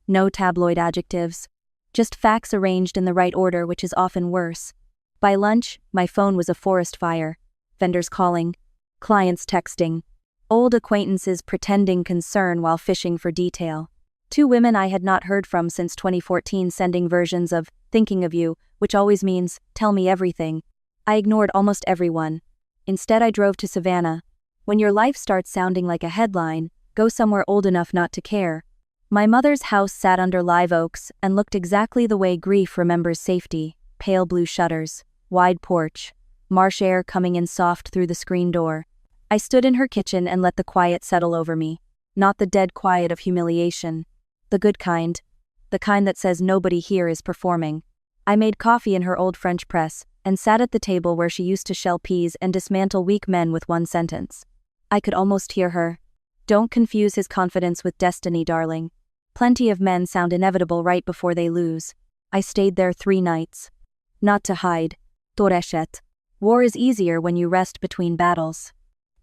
No tabloid adjectives. Just facts arranged in the right order, which is often worse. By lunch, my phone was a forest fire. Vendors calling. Clients texting. Old acquaintances pretending concern while fishing for detail. 2 women I had not heard from since 2014 sending versions of "thinking of you," which always means "tell me everything." I ignored almost everyone. Instead, I drove to Savannah. When your life starts sounding like a headline, go somewhere old enough not to care. My mother's house sat under live oaks and looked exactly the way grief remembers safety: pale blue shutters, wide porch, marsh air coming in soft through the screen door. I stood in her kitchen and let the quiet settle over me. Not the dead quiet of humiliation. The good kind. The kind that says nobody here is performing. I made coffee in her old French press and sat at the table where she used to shell peas and dismantle weak men with one sentence. I could almost hear her. Don't confuse his confidence with destiny, darling. Plenty of men sound inevitable right before they lose. I stayed there 3 nights. Not to hide. Toreshet. War is easier when you rest between battles.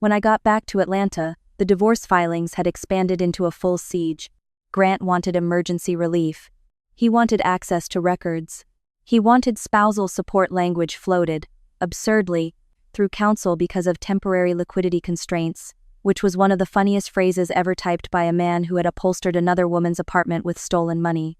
When I got back to Atlanta, the divorce filings had expanded into a full siege. Grant wanted emergency relief. He wanted access to records. He wanted spousal support language floated, absurdly, through counsel because of temporary liquidity constraints, which was one of the funniest phrases ever typed by a man who had upholstered another woman's apartment with stolen money.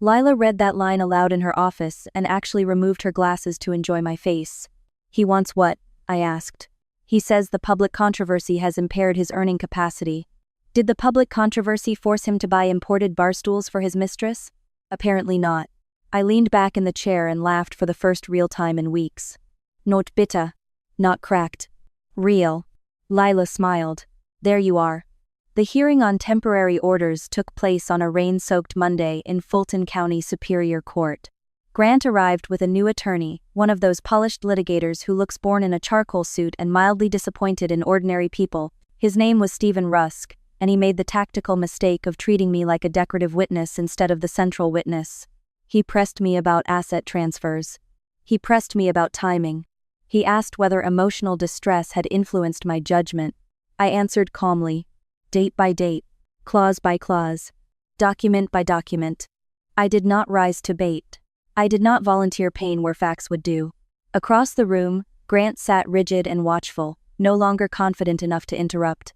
Lila read that line aloud in her office and actually removed her glasses to enjoy my face. He wants what? I asked. He says the public controversy has impaired his earning capacity. Did the public controversy force him to buy imported bar stools for his mistress? Apparently not. I leaned back in the chair and laughed for the first real time in weeks. Not bitter. Not cracked. Real. Lila smiled. There you are. The hearing on temporary orders took place on a rain-soaked Monday in Fulton County Superior Court. Grant arrived with a new attorney, one of those polished litigators who looks born in a charcoal suit and mildly disappointed in ordinary people. His name was Stephen Rusk, and he made the tactical mistake of treating me like a decorative witness instead of the central witness. He pressed me about asset transfers. He pressed me about timing. He asked whether emotional distress had influenced my judgment. I answered calmly. Date by date. Clause by clause. Document by document. I did not rise to bait. I did not volunteer pain where facts would do. Across the room, Grant sat rigid and watchful, no longer confident enough to interrupt.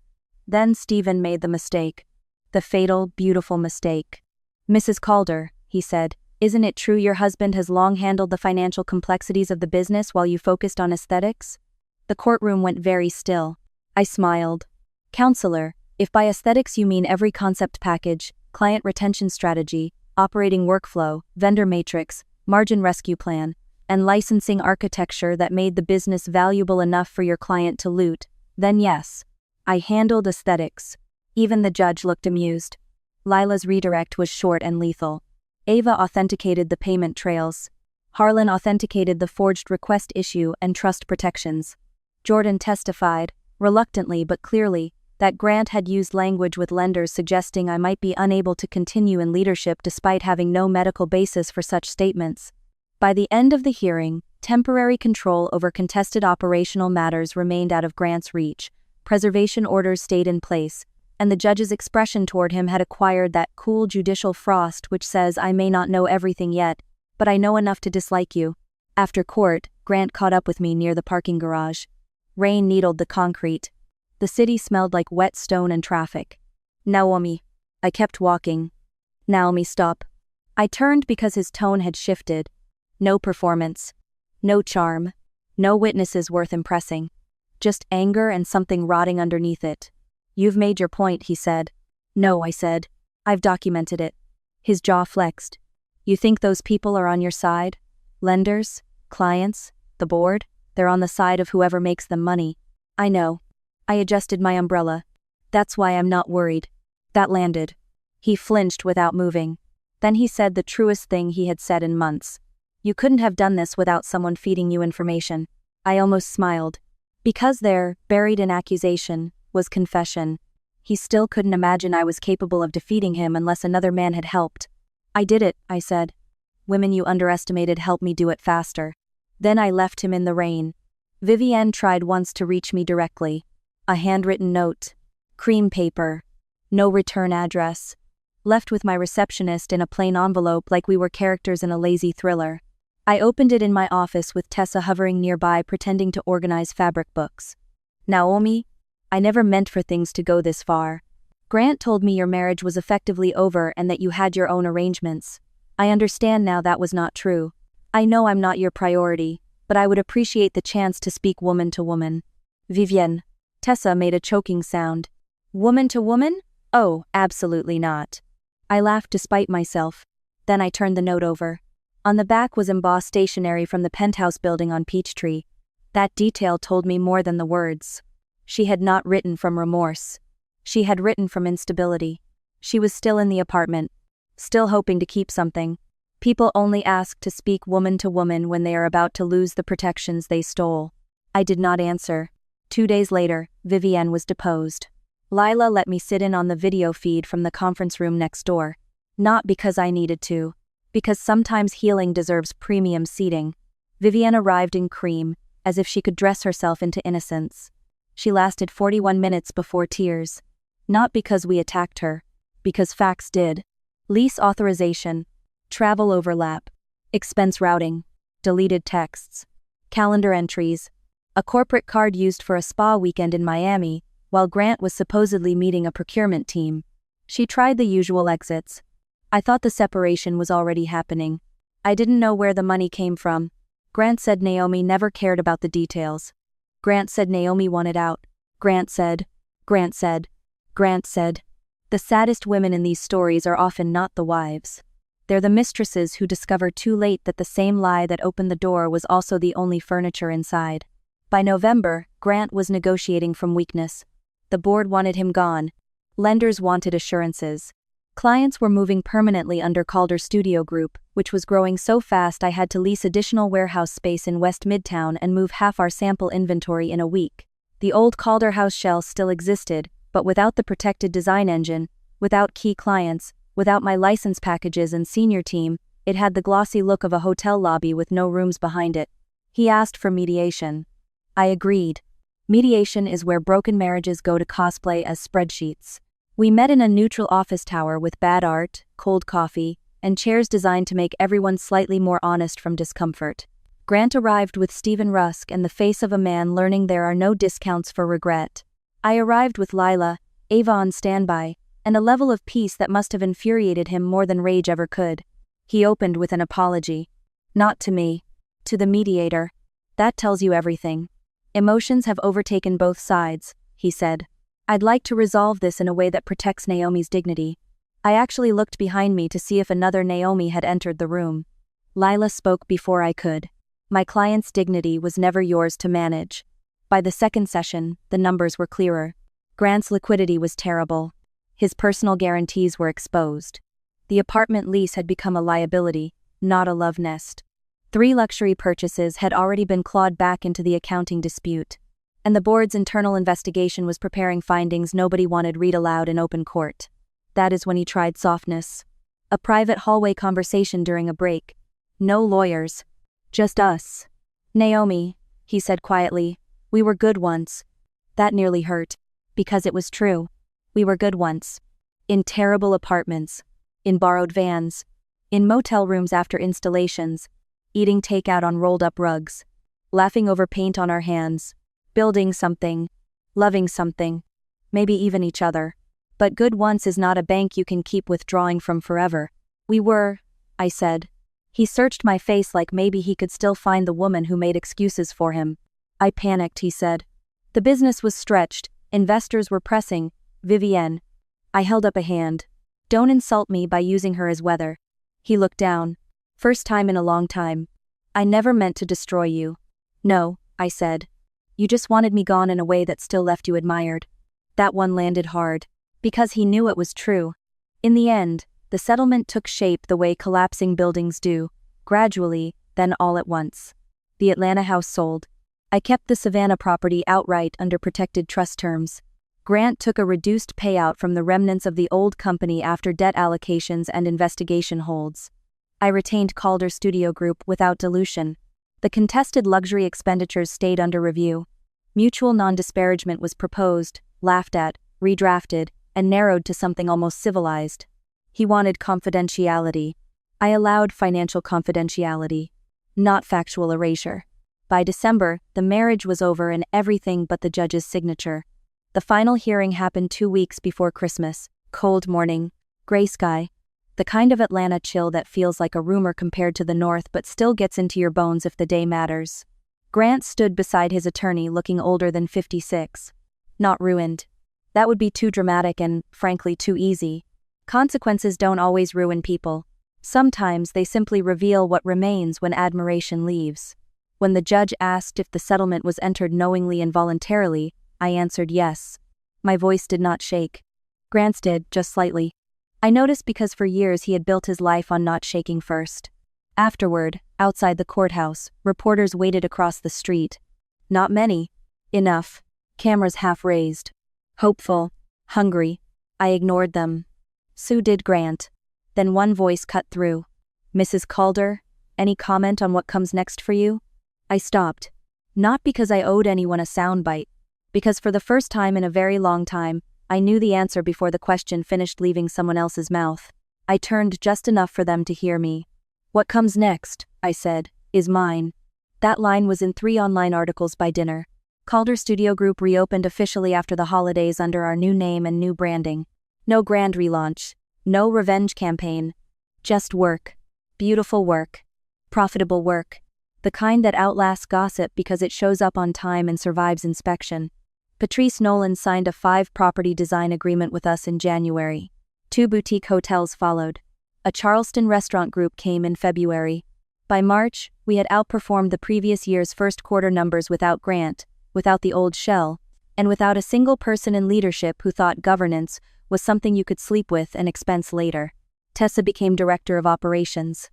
Then Stephen made the mistake. The fatal, beautiful mistake. Mrs. Calder, he said, isn't it true your husband has long handled the financial complexities of the business while you focused on aesthetics? The courtroom went very still. I smiled. Counselor, if by aesthetics you mean every concept package, client retention strategy, operating workflow, vendor matrix, margin rescue plan, and licensing architecture that made the business valuable enough for your client to loot, then yes. I handled aesthetics. Even the judge looked amused. Lila's redirect was short and lethal. Ava authenticated the payment trails. Harlan authenticated the forged request issue and trust protections. Jordan testified, reluctantly but clearly, that Grant had used language with lenders suggesting I might be unable to continue in leadership despite having no medical basis for such statements. By the end of the hearing, temporary control over contested operational matters remained out of Grant's reach. Preservation orders stayed in place, and the judge's expression toward him had acquired that cool judicial frost which says I may not know everything yet, but I know enough to dislike you. After court, Grant caught up with me near the parking garage. Rain needled the concrete. The city smelled like wet stone and traffic. Naomi. I kept walking. Naomi, stop. I turned because his tone had shifted. No performance. No charm. No witnesses worth impressing. Just anger and something rotting underneath it. You've made your point, he said. No, I said. I've documented it. His jaw flexed. You think those people are on your side? Lenders? Clients? The board? They're on the side of whoever makes them money. I know. I adjusted my umbrella. That's why I'm not worried. That landed. He flinched without moving. Then he said the truest thing he had said in months. You couldn't have done this without someone feeding you information. I almost smiled. Because there, buried in accusation, was confession. He still couldn't imagine I was capable of defeating him unless another man had helped. I did it, I said. Women you underestimated helped me do it faster. Then I left him in the rain. Vivienne tried once to reach me directly. A handwritten note. Cream paper. No return address. Left with my receptionist in a plain envelope like we were characters in a lazy thriller. I opened it in my office with Tessa hovering nearby pretending to organize fabric books. Naomi, I never meant for things to go this far. Grant told me your marriage was effectively over and that you had your own arrangements. I understand now that was not true. I know I'm not your priority, but I would appreciate the chance to speak woman to woman. Vivienne. Tessa made a choking sound. Woman to woman? Oh, absolutely not. I laughed despite myself. Then I turned the note over. On the back was embossed stationery from the penthouse building on Peachtree. That detail told me more than the words. She had not written from remorse. She had written from instability. She was still in the apartment, still hoping to keep something. People only ask to speak woman to woman when they are about to lose the protections they stole. I did not answer. 2 days later, Vivienne was deposed. Lila let me sit in on the video feed from the conference room next door. Not because I needed to. Because sometimes healing deserves premium seating. Vivienne arrived in cream, as if she could dress herself into innocence. She lasted 41 minutes before tears. Not because we attacked her. Because facts did. Lease authorization. Travel overlap. Expense routing. Deleted texts. Calendar entries. A corporate card used for a spa weekend in Miami, while Grant was supposedly meeting a procurement team. She tried the usual exits. I thought the separation was already happening. I didn't know where the money came from. Grant said Naomi never cared about the details. Grant said Naomi wanted out. Grant said. The saddest women in these stories are often not the wives. They're the mistresses who discover too late that the same lie that opened the door was also the only furniture inside. By November, Grant was negotiating from weakness. The board wanted him gone. Lenders wanted assurances. Clients were moving permanently under Calder Studio Group, which was growing so fast I had to lease additional warehouse space in West Midtown and move half our sample inventory in a week. The old Calder House shell still existed, but without the protected design engine, without key clients, without my license packages and senior team, it had the glossy look of a hotel lobby with no rooms behind it. He asked for mediation. I agreed. Mediation is where broken marriages go to cosplay as spreadsheets. We met in a neutral office tower with bad art, cold coffee, and chairs designed to make everyone slightly more honest from discomfort. Grant arrived with Stephen Rusk and the face of a man learning there are no discounts for regret. I arrived with Lila, Ava on standby, and a level of peace that must have infuriated him more than rage ever could. He opened with an apology. Not to me. To the mediator. That tells you everything. Emotions have overtaken both sides, he said. I'd like to resolve this in a way that protects Naomi's dignity. I actually looked behind me to see if another Naomi had entered the room. Lila spoke before I could. My client's dignity was never yours to manage. By the second session, the numbers were clearer. Grant's liquidity was terrible. His personal guarantees were exposed. The apartment lease had become a liability, not a love nest. 3 luxury purchases had already been clawed back into the accounting dispute. And the board's internal investigation was preparing findings nobody wanted read aloud in open court. That is when he tried softness. A private hallway conversation during a break. No lawyers. Just us. Naomi, he said quietly, we were good once. That nearly hurt. Because it was true. We were good once. In terrible apartments. In borrowed vans. In motel rooms after installations. Eating takeout on rolled-up rugs. Laughing over paint on our hands. Building something. Loving something. Maybe even each other. But good once is not a bank you can keep withdrawing from forever. We were, I said. He searched my face like maybe he could still find the woman who made excuses for him. I panicked, he said. The business was stretched, investors were pressing. Vivienne. I held up a hand. Don't insult me by using her as weather. He looked down. First time in a long time. I never meant to destroy you. No, I said. You just wanted me gone in a way that still left you admired. That one landed hard. Because he knew it was true. In the end, the settlement took shape the way collapsing buildings do, gradually, then all at once. The Atlanta house sold. I kept the Savannah property outright under protected trust terms. Grant took a reduced payout from the remnants of the old company after debt allocations and investigation holds. I retained Calder Studio Group without dilution. The contested luxury expenditures stayed under review. Mutual non-disparagement was proposed, laughed at, redrafted, and narrowed to something almost civilized. He wanted confidentiality. I allowed financial confidentiality, not factual erasure. By December, the marriage was over and everything but the judge's signature. The final hearing happened 2 weeks before Christmas. Cold morning, gray sky. The kind of Atlanta chill that feels like a rumor compared to the north but still gets into your bones if the day matters. Grant stood beside his attorney looking older than 56. Not ruined. That would be too dramatic and, frankly, too easy. Consequences don't always ruin people. Sometimes they simply reveal what remains when admiration leaves. When the judge asked if the settlement was entered knowingly and voluntarily, I answered yes. My voice did not shake. Grant's did, just slightly. I noticed because for years he had built his life on not shaking first. Afterward, outside the courthouse, reporters waited across the street. Not many. Enough. Cameras half raised. Hopeful. Hungry. I ignored them. Sue did Grant. Then one voice cut through. Mrs. Calder, any comment on what comes next for you? I stopped. Not because I owed anyone a soundbite. Because for the first time in a very long time, I knew the answer before the question finished leaving someone else's mouth. I turned just enough for them to hear me. What comes next, I said, is mine. That line was in 3 online articles by dinner. Calder Studio Group reopened officially after the holidays under our new name and new branding. No grand relaunch. No revenge campaign. Just work. Beautiful work. Profitable work. The kind that outlasts gossip because it shows up on time and survives inspection. Patrice Nolan signed a 5-property design agreement with us in January. 2 boutique hotels followed. A Charleston restaurant group came in February. By March, we had outperformed the previous year's first quarter numbers without Grant, without the old shell, and without a single person in leadership who thought governance was something you could sleep with and expense later. Tessa became director of operations.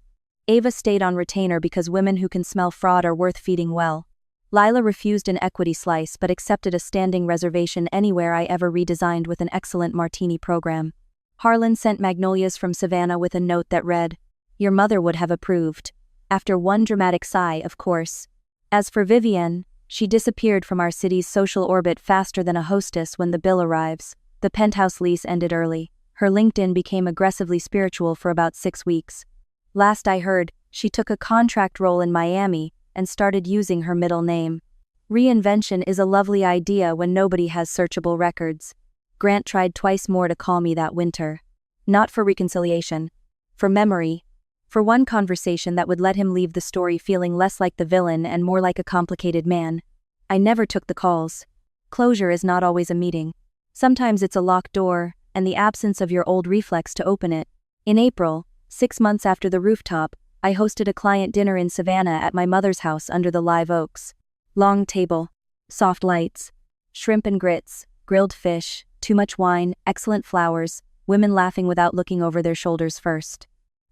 Ava stayed on retainer because women who can smell fraud are worth feeding well. Lila refused an equity slice but accepted a standing reservation anywhere I ever redesigned with an excellent martini program. Harlan sent magnolias from Savannah with a note that read, "Your mother would have approved." After one dramatic sigh, of course. As for Vivienne, she disappeared from our city's social orbit faster than a hostess when the bill arrives. The penthouse lease ended early. Her LinkedIn became aggressively spiritual for about 6 weeks. Last I heard, she took a contract role in Miami and started using her middle name. Reinvention is a lovely idea when nobody has searchable records. Grant tried twice more to call me that winter. Not for reconciliation. For memory. For one conversation that would let him leave the story feeling less like the villain and more like a complicated man. I never took the calls. Closure is not always a meeting. Sometimes it's a locked door, and the absence of your old reflex to open it. In April, 6 months after the rooftop, I hosted a client dinner in Savannah at my mother's house under the live oaks. Long table. Soft lights. Shrimp and grits, grilled fish, too much wine, excellent flowers, women laughing without looking over their shoulders first.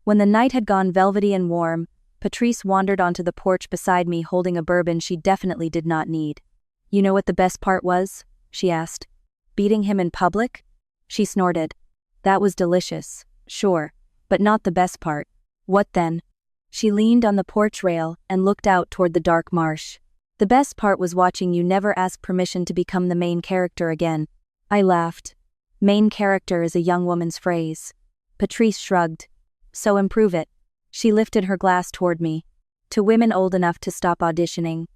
When the night had gone velvety and warm, Patrice wandered onto the porch beside me holding a bourbon she definitely did not need. "You know what the best part was?" she asked. "Beating him in public?" She snorted. "That was delicious, sure, but not the best part." "What then?" She leaned on the porch rail and looked out toward the dark marsh. "The best part was watching you never ask permission to become the main character again." I laughed. Main character is a young woman's phrase. Patrice shrugged. "So improve it." She lifted her glass toward me. "To women old enough to stop auditioning."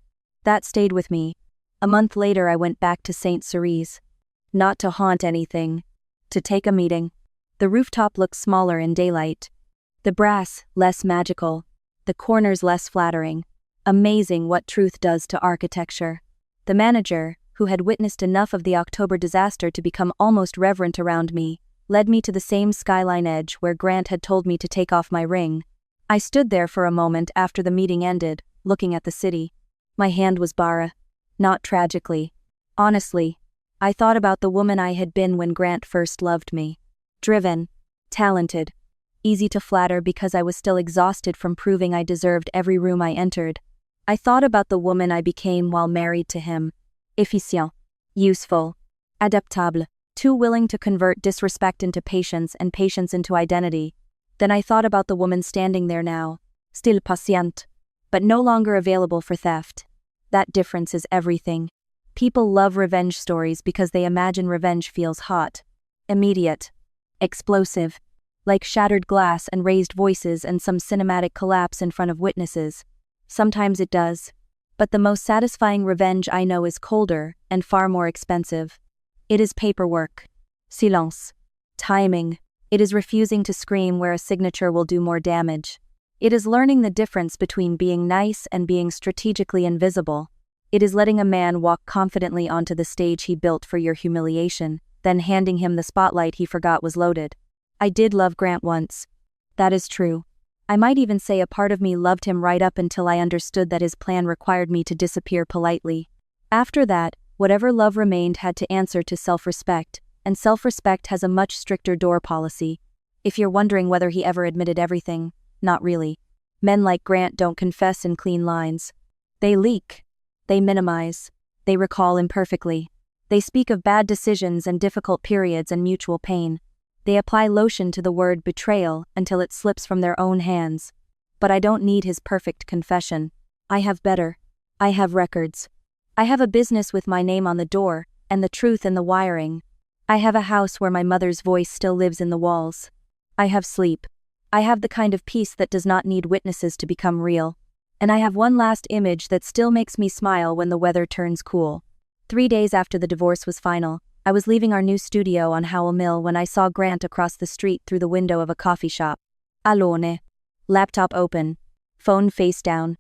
That stayed with me. A month later I went back to St. Cerise's. Not to haunt anything. To take a meeting. The rooftop looked smaller in daylight. The brass, less magical. The corners less flattering. Amazing what truth does to architecture. The manager, who had witnessed enough of the October disaster to become almost reverent around me, led me to the same skyline edge where Grant had told me to take off my ring. I stood there for a moment after the meeting ended, looking at the city. My hand was bara. Not tragically. Honestly. I thought about the woman I had been when Grant first loved me. Driven. Talented. Easy to flatter because I was still exhausted from proving I deserved every room I entered. I thought about the woman I became while married to him. Efficient. Useful. Adaptable. Too willing to convert disrespect into patience and patience into identity. Then I thought about the woman standing there now. Still patient. But no longer available for theft. That difference is everything. People love revenge stories because they imagine revenge feels hot. Immediate. Explosive. Like shattered glass and raised voices and some cinematic collapse in front of witnesses. Sometimes it does. But the most satisfying revenge I know is colder and far more expensive. It is paperwork. Silence. Timing. It is refusing to scream where a signature will do more damage. It is learning the difference between being nice and being strategically invisible. It is letting a man walk confidently onto the stage he built for your humiliation, then handing him the spotlight he forgot was loaded. I did love Grant once. That is true. I might even say a part of me loved him right up until I understood that his plan required me to disappear politely. After that, whatever love remained had to answer to self-respect, and self-respect has a much stricter door policy. If you're wondering whether he ever admitted everything, not really. Men like Grant don't confess in clean lines. They leak. They minimize. They recall imperfectly. They speak of bad decisions and difficult periods and mutual pain. They apply lotion to the word betrayal until it slips from their own hands. But I don't need his perfect confession. I have better. I have records. I have a business with my name on the door, and the truth in the wiring. I have a house where my mother's voice still lives in the walls. I have sleep. I have the kind of peace that does not need witnesses to become real. And I have one last image that still makes me smile when the weather turns cool. 3 days after the divorce was final, I was leaving our new studio on Howell Mill when I saw Grant across the street through the window of a coffee shop. Alone. Laptop open. Phone face down.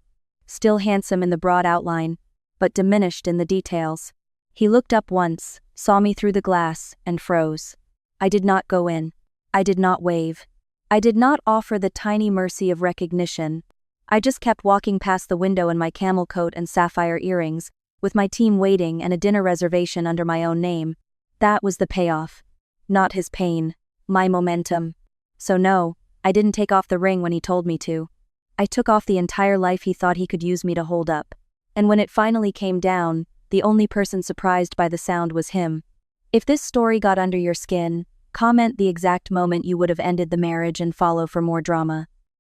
Still handsome in the broad outline, but diminished in the details. He looked up once, saw me through the glass, and froze. I did not go in. I did not wave. I did not offer the tiny mercy of recognition. I just kept walking past the window in my camel coat and sapphire earrings, with my team waiting and a dinner reservation under my own name. That was the payoff. Not his pain. My momentum. So no, I didn't take off the ring when he told me to. I took off the entire life he thought he could use me to hold up. And when it finally came down, the only person surprised by the sound was him. If this story got under your skin, comment the exact moment you would have ended the marriage and follow for more drama.